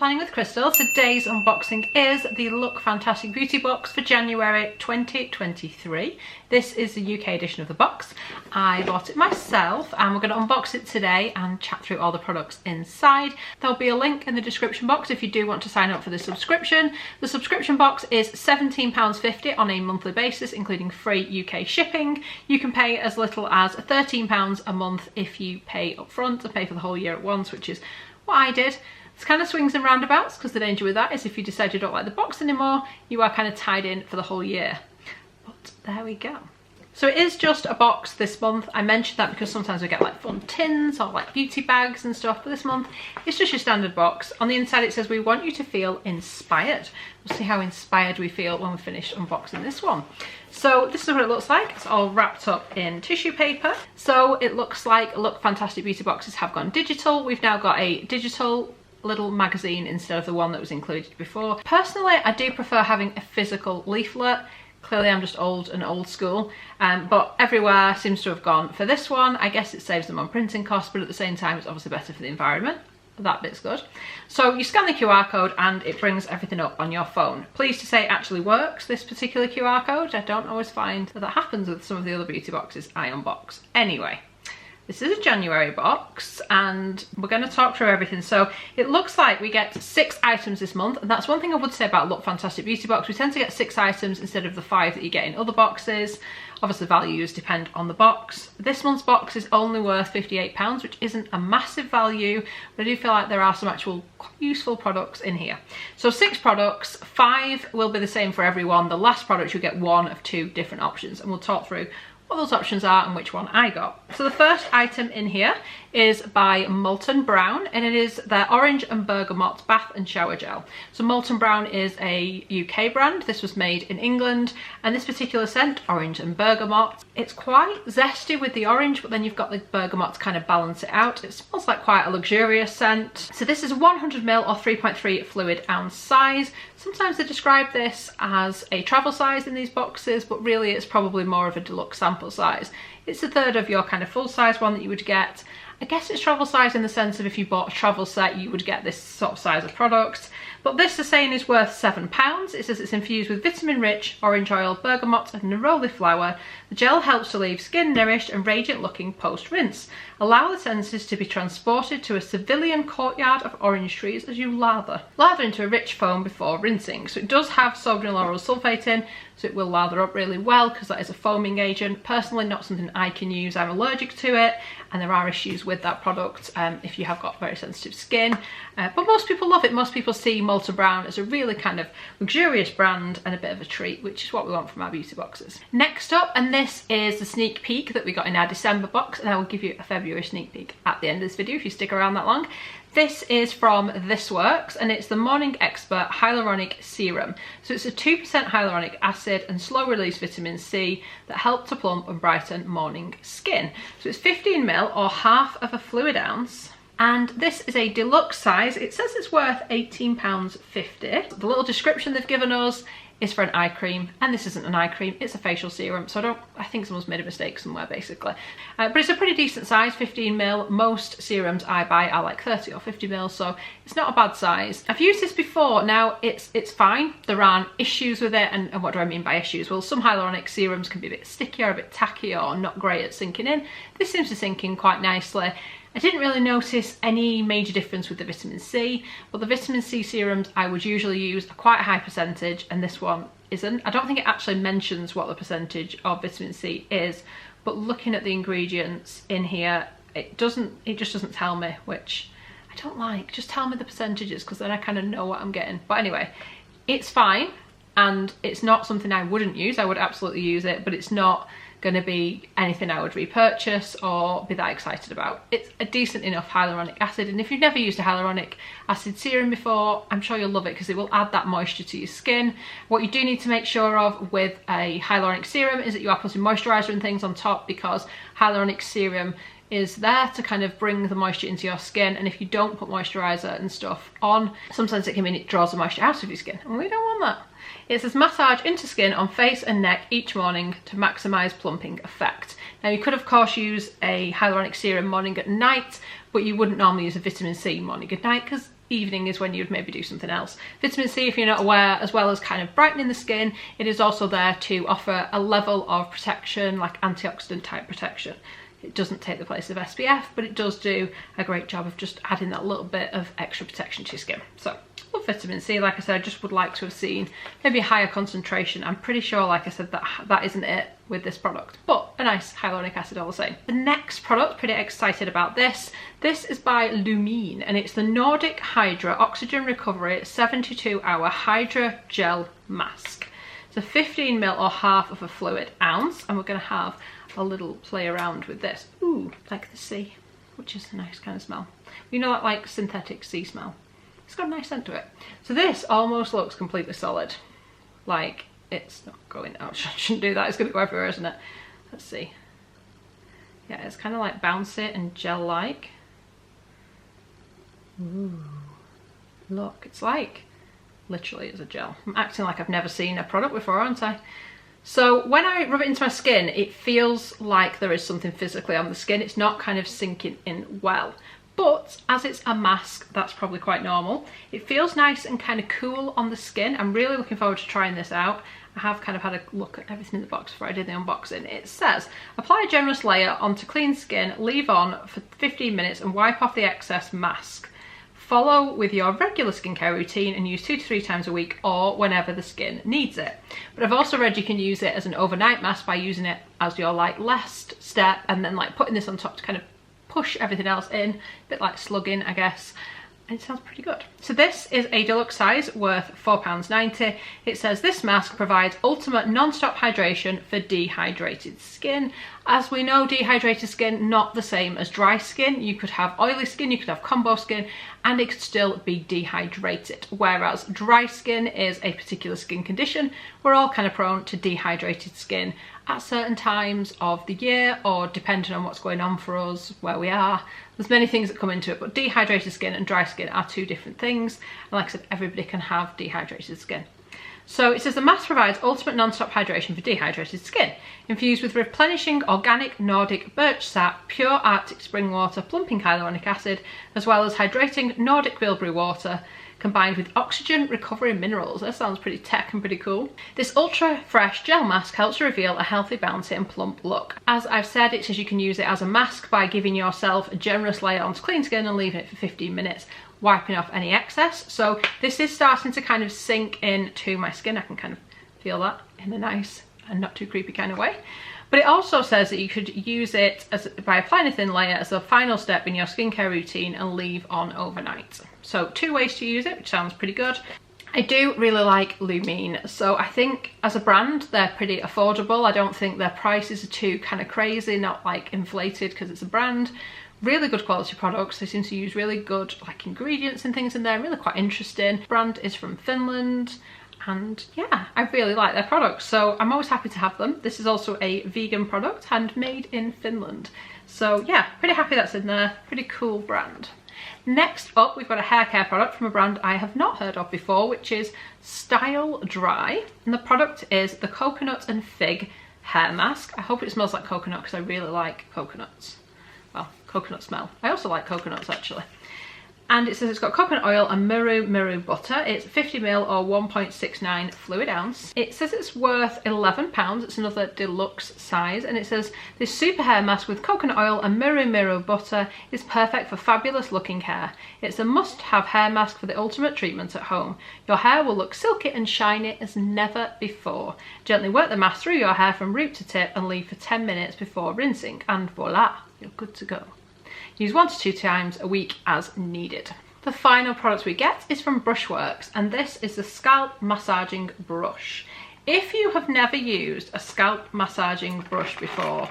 Planning with Crystal. Today's unboxing is the Look Fantastic Beauty box for January 2023. This is the UK edition of the box. I bought it myself and we're going to unbox it today and chat through all the products inside. There'll be a link in the description box if you do want to sign up for the subscription. The subscription box is £17.50 on a monthly basis, including free UK shipping. You can pay as little as £13 a month if you pay up front and pay for the whole year at once, which is what I did. It's kind of swings and roundabouts, because the danger with that is if you decide you don't like the box anymore, you are kind of tied in for the whole year. But there we go. So it is just a box this month. I mentioned that because sometimes we get like fun tins or like beauty bags and stuff, but this month it's just your standard box. On the inside it says we want you to feel inspired. We'll see how inspired we feel when we finish unboxing this one. So this is what it looks like. It's all wrapped up in tissue paper. So it looks like Look Fantastic Beauty boxes have gone digital. We've now got a digital little magazine instead of the one that was included before. Personally, I do prefer having a physical leaflet. Clearly I'm just old and old school, but everywhere seems to have gone for this one. I guess it saves them on printing costs, but at the same time it's obviously better for the environment. That bit's good. So you scan the QR code and it brings everything up on your phone. Pleased to say it actually works, this particular QR code. I don't always find that happens with some of the other beauty boxes I unbox. Anyway, this is a January box and we're going to talk through everything. So it looks like we get 6 items this month, and that's one thing I would say about Look Fantastic Beauty box. We tend to get 6 items instead of the 5 that you get in other boxes. Obviously values depend on the box. This month's box is only worth £58, which isn't a massive value, but I do feel like there are some actual useful products in here. So 6 products, 5 will be the same for everyone. The last product you'll get 1 of 2 different options, and we'll talk through what those options are and which one I got. So the first item in here is by Molten Brown, and it is their Orange and Bergamot Bath and Shower Gel. So Molten Brown is a UK brand. This was made in England, and this particular scent, Orange and Bergamot, it's quite zesty with the orange, but then you've got the bergamot to kind of balance it out. It smells like quite a luxurious scent. So this is 100ml or 3.3 fluid ounce size. Sometimes they describe this as a travel size in these boxes, but really it's probably more of a deluxe sample size. It's a third of your kind of full size one that you would get. I guess it's travel size in the sense of if you bought a travel set, you would get this sort of size of product. But this is saying is worth £7. It says it's infused with vitamin-rich orange oil, bergamot and neroli flower. The gel helps to leave skin nourished and radiant looking post-rinse. Allow the senses to be transported to a civilian courtyard of orange trees as you lather. Lather into a rich foam before rinsing. So it does have sodium lauryl sulfate in, so it will lather up really well because that is a foaming agent. Personally, not something I can use. I'm allergic to it, and there are issues with that product if you have got very sensitive skin. But most people love it. Most people see Molten Brown as a really kind of luxurious brand and a bit of a treat, which is what we want from our beauty boxes. Next up, and this is the sneak peek that we got in our December box, and I will give you a February sneak peek at the end of this video if you stick around that long. This is from This Works, and it's the Morning Expert Hyaluronic Serum. So it's a 2% hyaluronic acid and slow release vitamin C that help to plump and brighten morning skin. So it's 15ml or half of a fluid ounce. And this is a deluxe size. It says it's worth £18.50. The little description they've given us is for an eye cream, and this isn't an eye cream, it's a facial serum, so I think someone's made a mistake somewhere basically. But it's a pretty decent size, 15ml. Most serums I buy are like 30 or 50ml, so it's not a bad size. I've used this before. Now it's fine. There aren't issues with it, and what do I mean by issues? Well, some hyaluronic serums can be a bit sticky or a bit tacky or not great at sinking in. This seems to sink in quite nicely. I didn't really notice any major difference with the vitamin C, but the vitamin C serums I would usually use are quite a high percentage, and this one isn't. I don't think it actually mentions what the percentage of vitamin C is, but looking at the ingredients in here, it just doesn't tell me, which I don't like. Just tell me the percentages, because then I kind of know what I'm getting. But anyway, it's fine, and it's not something I wouldn't use. I would absolutely use it, but it's not going to be anything I would repurchase or be that excited about. It's a decent enough hyaluronic acid, and if you've never used a hyaluronic acid serum before, I'm sure you'll love it because it will add that moisture to your skin. What you do need to make sure of with a hyaluronic serum is that you are putting moisturizer and things on top, because hyaluronic serum is there to kind of bring the moisture into your skin, and if you don't put moisturizer and stuff on, sometimes it can mean it draws the moisture out of your skin, and we don't want that. It says massage into skin on face and neck each morning to maximise plumping effect. Now you could of course use a hyaluronic serum morning and night, but you wouldn't normally use a vitamin C morning and night because evening is when you'd maybe do something else. Vitamin C, if you're not aware, as well as kind of brightening the skin, it is also there to offer a level of protection, like antioxidant type protection. It doesn't take the place of SPF, but it does do a great job of just adding that little bit of extra protection to your skin. So, love vitamin C. Like I said, I just would like to have seen maybe a higher concentration. I'm pretty sure, like I said, that isn't it with this product, but a nice hyaluronic acid all the same. The next product, pretty excited about this. This is by Lumine, and it's the Nordic Hydra Oxygen Recovery 72-hour Hydra Gel Mask. It's a 15 ml or half of a fluid ounce, and we're going to have a little play around with this. Ooh, like the sea, which is a nice kind of smell. You know that like synthetic sea smell? It's got a nice scent to it. So this almost looks completely solid. Like it's not going out. I shouldn't do that. It's going to go everywhere, isn't it? Let's see. Yeah, it's kind of like bouncy and gel-like. Ooh, look, it's like literally it's a gel. I'm acting like I've never seen a product before, aren't I? So when I rub it into my skin, it feels like there is something physically on the skin. It's not kind of sinking in well. But as it's a mask, that's probably quite normal. It feels nice and kind of cool on the skin. I'm really looking forward to trying this out. I have kind of had a look at everything in the box before I did the unboxing. It says, apply a generous layer onto clean skin, leave on for 15 minutes and wipe off the excess mask. Follow with your regular skincare routine and use 2 to 3 times a week or whenever the skin needs it. But I've also read you can use it as an overnight mask by using it as your like last step and then like putting this on top to kind of push everything else in, a bit like slugging, I guess. And it sounds pretty good. So this is a deluxe size worth £4.90. It says this mask provides ultimate non-stop hydration for dehydrated skin. As we know, dehydrated skin, not the same as dry skin. You could have oily skin, you could have combo skin, and it could still be dehydrated. Whereas dry skin is a particular skin condition. We're all kind of prone to dehydrated skin at certain times of the year, or depending on what's going on for us, where we are. There's many things that come into it, but dehydrated skin and dry skin are 2 different things. And like I said, everybody can have dehydrated skin. So it says the mask provides ultimate non-stop hydration for dehydrated skin, infused with replenishing organic Nordic birch sap, pure Arctic spring water, plumping hyaluronic acid, as well as hydrating Nordic bilberry water, combined with oxygen recovery minerals. That sounds pretty tech and pretty cool. This ultra fresh gel mask helps to reveal a healthy, bouncy and plump look. As I've said, it says you can use it as a mask by giving yourself a generous layer onto clean skin and leaving it for 15 minutes, wiping off any excess. So this is starting to kind of sink into my skin. I can kind of feel that in a nice and not too creepy kind of way. But it also says that you could use it by applying a thin layer as a final step in your skincare routine and leave on overnight. So 2 ways to use it, which sounds pretty good. I do really like Lumine, so I think as a brand they're pretty affordable. I don't think their prices are too kind of crazy, not like inflated because it's a brand. Really good quality products. They seem to use really good like ingredients and things in there, really quite interesting. The brand is from Finland. And yeah, I really like their products, so I'm always happy to have them. This is also a vegan product, handmade in Finland. So yeah, pretty happy that's in there. Pretty cool brand. Next up, we've got a hair care product from a brand I have not heard of before, which is Style Dry. And the product is the Coconut and Fig Hair Mask. I hope it smells like coconut because I really like coconuts. Well, coconut smell. I also like coconuts actually. And it says it's got coconut oil and miru butter. It's 50ml or 1.69 fluid ounce. It says it's worth £11. It's another deluxe size. And it says this super hair mask with coconut oil and miru butter is perfect for fabulous looking hair. It's a must-have hair mask for the ultimate treatment at home. Your hair will look silky and shiny as never before. Gently work the mask through your hair from root to tip and leave for 10 minutes before rinsing. And voila, you're good to go. Use 1 to 2 times a week as needed. The final product we get is from Brushworks, and this is the scalp massaging brush. If you have never used a scalp massaging brush before,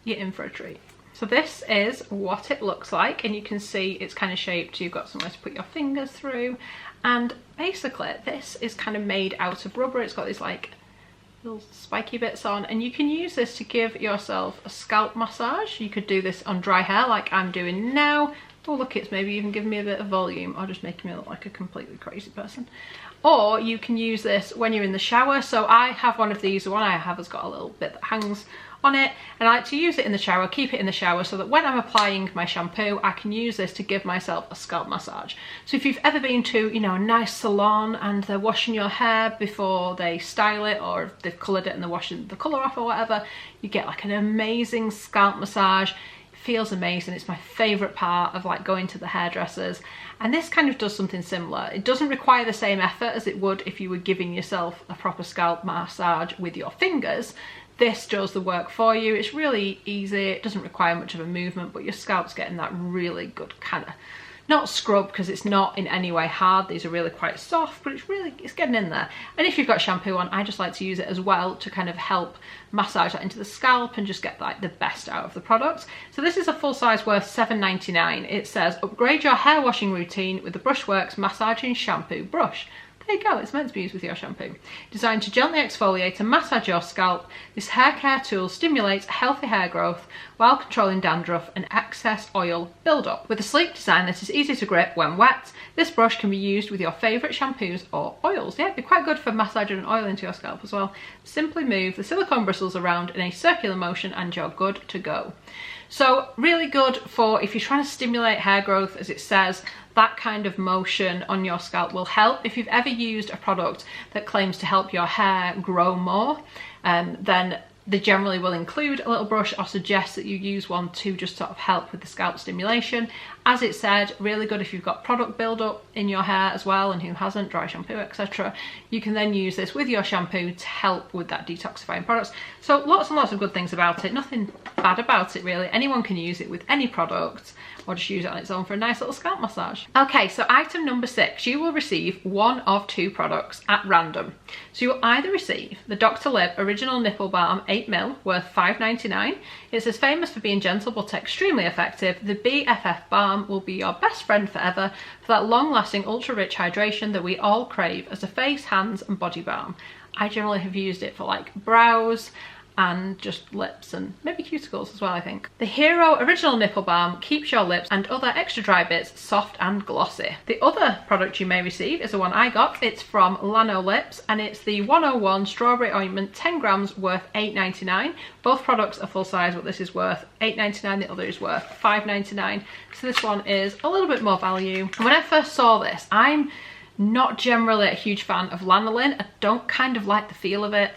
you're in for a treat. So this is what it looks like, and you can see it's kind of shaped. You've got somewhere to put your fingers through, and basically this is kind of made out of rubber. It's got these like little spiky bits on, and you can use this to give yourself a scalp massage. You could do this on dry hair like I'm doing now, Oh look, it's maybe even giving me a bit of volume, or just making me look like a completely crazy person. Or you can use this when you're in the shower. So I have one of these. The one I have has got a little bit that hangs on it, and I like to use it in the shower, keep it in the shower, so that when I'm applying my shampoo, I can use this to give myself a scalp massage. So if you've ever been to, you know, a nice salon and they're washing your hair before they style it, or if they've coloured it and they're washing the colour off or whatever, you get like an amazing scalp massage. Feels amazing. It's my favourite part of like going to the hairdressers, and this kind of does something similar. It doesn't require the same effort as it would if you were giving yourself a proper scalp massage with your fingers. This does the work for you. It's really easy. It doesn't require much of a movement, but your scalp's getting that really good kind of, not scrub, because it's not in any way hard. These are really quite soft, but it's getting in there. And if you've got shampoo on, I just like to use it as well to kind of help massage that into the scalp and just get like the best out of the product. So this is a full size worth $7.99. It says, upgrade your hair washing routine with the Brushworks massaging shampoo brush. There you go, it's meant to be used with your shampoo. Designed to gently exfoliate and massage your scalp, this hair care tool stimulates healthy hair growth while controlling dandruff and excess oil buildup. With a sleek design that is easy to grip when wet, this brush can be used with your favourite shampoos or oils. Yeah, it'd be quite good for massaging and oil into your scalp as well. Simply move the silicone bristles around in a circular motion and you're good to go. So really good for if you're trying to stimulate hair growth, as it says. That kind of motion on your scalp will help. If you've ever used a product that claims to help your hair grow more, then they generally will include a little brush or suggest that you use one to just sort of help with the scalp stimulation. As it said, really good if you've got product buildup in your hair as well, and who hasn't, dry shampoo, etc. You can then use this with your shampoo to help with that detoxifying products. So lots and lots of good things about it, nothing bad about it really. Anyone can use it with any product, or just use it on its own for a nice little scalp massage. Okay, so item number 6, you will receive one of 2 products at random. So you will either receive the Dr. Liv Original Nipple Balm 8ml worth $5.99. It says, famous for being gentle but extremely effective, the BFF Balm will be your best friend forever for that long-lasting ultra-rich hydration that we all crave as a face, hands and body balm. I generally have used it for like brows and just lips and maybe cuticles as well, I think. The Hero Original Nipple Balm keeps your lips and other extra dry bits soft and glossy. The other product you may receive is the one I got. It's from Lano Lips and it's the 101 Strawberry Ointment 10 grams worth $8.99. Both products are full size, but this is worth $8.99, the other is worth $5.99. So this one is a little bit more value. And when I first saw this, I'm not generally a huge fan of lanolin. I don't kind of like the feel of it.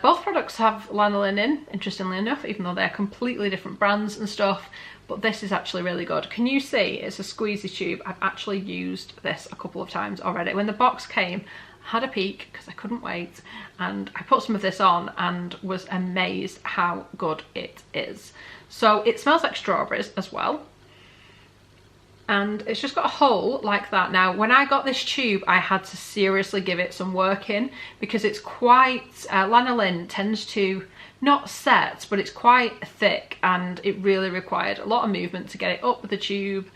Both products have lanolin in, interestingly enough, even though they're completely different brands and stuff, but this is actually really good. Can you see it's a squeezy tube? I've actually used this a couple of times already. When the box came, I had a peek because I couldn't wait, and I put some of this on and was amazed how good it is. So it smells like strawberries as well. And it's just got a hole like that. Now, when I got this tube, I had to seriously give it some work in because it's quite, lanolin tends to not set, but it's quite thick and it really required a lot of movement to get it up the tube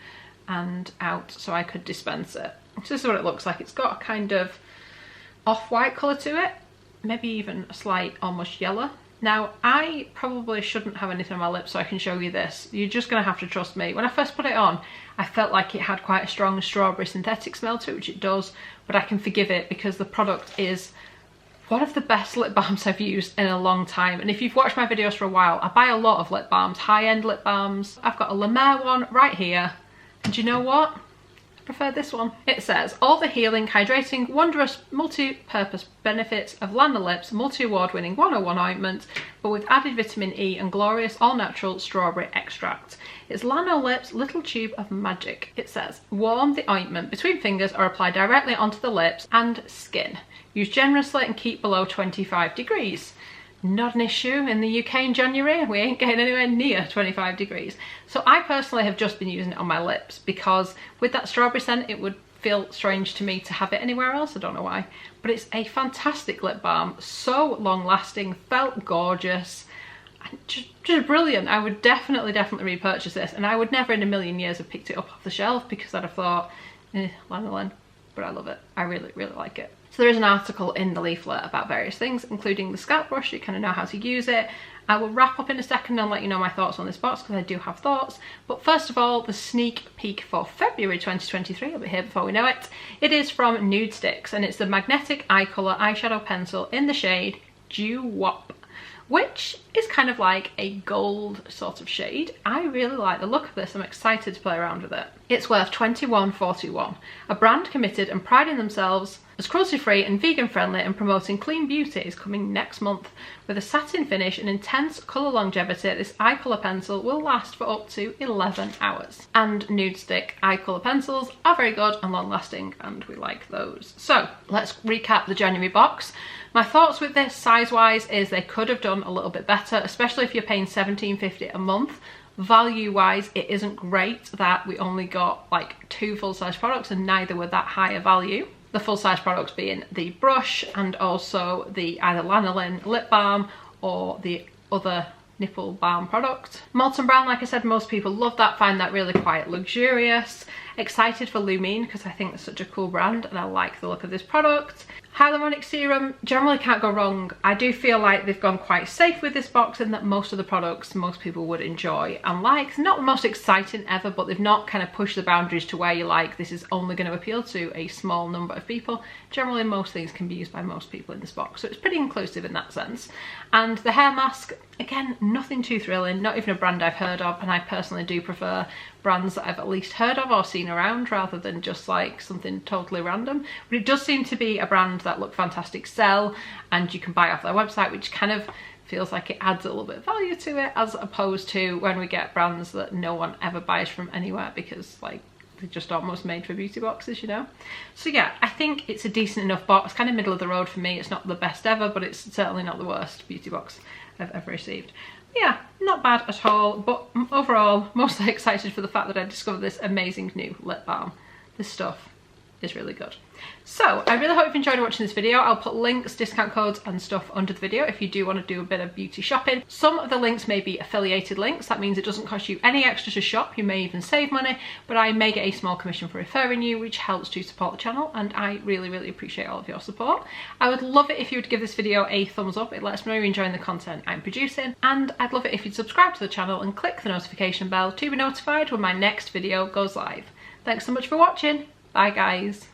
and out so I could dispense it. So this is what it looks like. It's got a kind of off-white colour to it, maybe even a slight almost yellow. Now, I probably shouldn't have anything on my lips so I can show you this. You're just going to have to trust me. When I first put it on, I felt like it had quite a strong strawberry synthetic smell to it, which it does, but I can forgive it because the product is one of the best lip balms I've used in a long time. And if you've watched my videos for a while, I buy a lot of lip balms, high-end lip balms. I've got a La Mer one right here, and you know what? Prefer this one. It says, all the healing, hydrating, wondrous, multi-purpose benefits of Lano Lips multi-award winning 101 ointment, but with added vitamin E and glorious all-natural strawberry extract. It's Lano Lips little tube of magic. It says, warm the ointment between fingers or apply directly onto the lips and skin. Use generously and keep below 25 degrees. Not an issue in the UK in January. We ain't getting anywhere near 25 degrees. So I personally have just been using it on my lips because with that strawberry scent it would feel strange to me to have it anywhere else. I don't know why, but it's a fantastic lip balm, so long lasting, felt gorgeous, and just brilliant. I would definitely repurchase this, and I would never in a million years have picked it up off the shelf because I'd have thought, lanolin, but I love it. I really like it. So there is an article in the leaflet about various things, including the scalp brush, so you kind of know how to use it. I will wrap up in a second and let you know my thoughts on this box, because I do have thoughts. But first of all, the sneak peek for February 2023, it'll be here before we know it. It is from Nude Sticks, and it's the Magnetic Eye Colour Eyeshadow Pencil in the shade Dew Wop, which is kind of like a gold sort of shade. I really like the look of this. I'm excited to play around with it. It's worth $21.41. A brand committed and priding themselves as cruelty-free and vegan-friendly and promoting clean beauty is coming next month. With a satin finish and intense colour longevity, this eye colour pencil will last for up to 11 hours. And Nude Stick eye colour pencils are very good and long-lasting, and we like those. So let's recap the January box. My thoughts with this size-wise is they could have done a little bit better, especially if you're paying $17.50 a month. Value-wise, it isn't great that we only got like 2 full-size products and neither were that high a value. The full-size products being the brush and also the either lanolin lip balm or the other nipple balm product. Molten Brown, like I said, most people love that, find that really quite luxurious. Excited for Lumine because I think it's such a cool brand and I like the look of this product. Hyaluronic serum, generally can't go wrong. I do feel like they've gone quite safe with this box in that most of the products most people would enjoy and like. It's not the most exciting ever, but they've not kind of pushed the boundaries to where you're like, this is only going to appeal to a small number of people. Generally, most things can be used by most people in this box, so it's pretty inclusive in that sense. And the hair mask, again, nothing too thrilling, not even a brand I've heard of, and I personally do prefer brands that I've at least heard of or seen around rather than just like something totally random. But it does seem to be a brand that look fantastic sell and you can buy off their website, which kind of feels like it adds a little bit of value to it, as opposed to when we get brands that no one ever buys from anywhere because like they're just almost made for beauty boxes, you know. So yeah, I think it's a decent enough box, kind of middle of the road for me. It's not the best ever, but it's certainly not the worst beauty box I've ever received. Yeah, not bad at all, but overall mostly excited for the fact that I discovered this amazing new lip balm. This stuff is really good. So I really hope you've enjoyed watching this video. I'll put links, discount codes and stuff under the video if you do want to do a bit of beauty shopping. Some of the links may be affiliated links. That means it doesn't cost you any extra to shop. You may even save money, but I may get a small commission for referring you, which helps to support the channel, and I really, really appreciate all of your support. I would love it if you would give this video a thumbs up. It lets me know you're enjoying the content I'm producing, and I'd love it if you'd subscribe to the channel and click the notification bell to be notified when my next video goes live. Thanks so much for watching. Bye guys.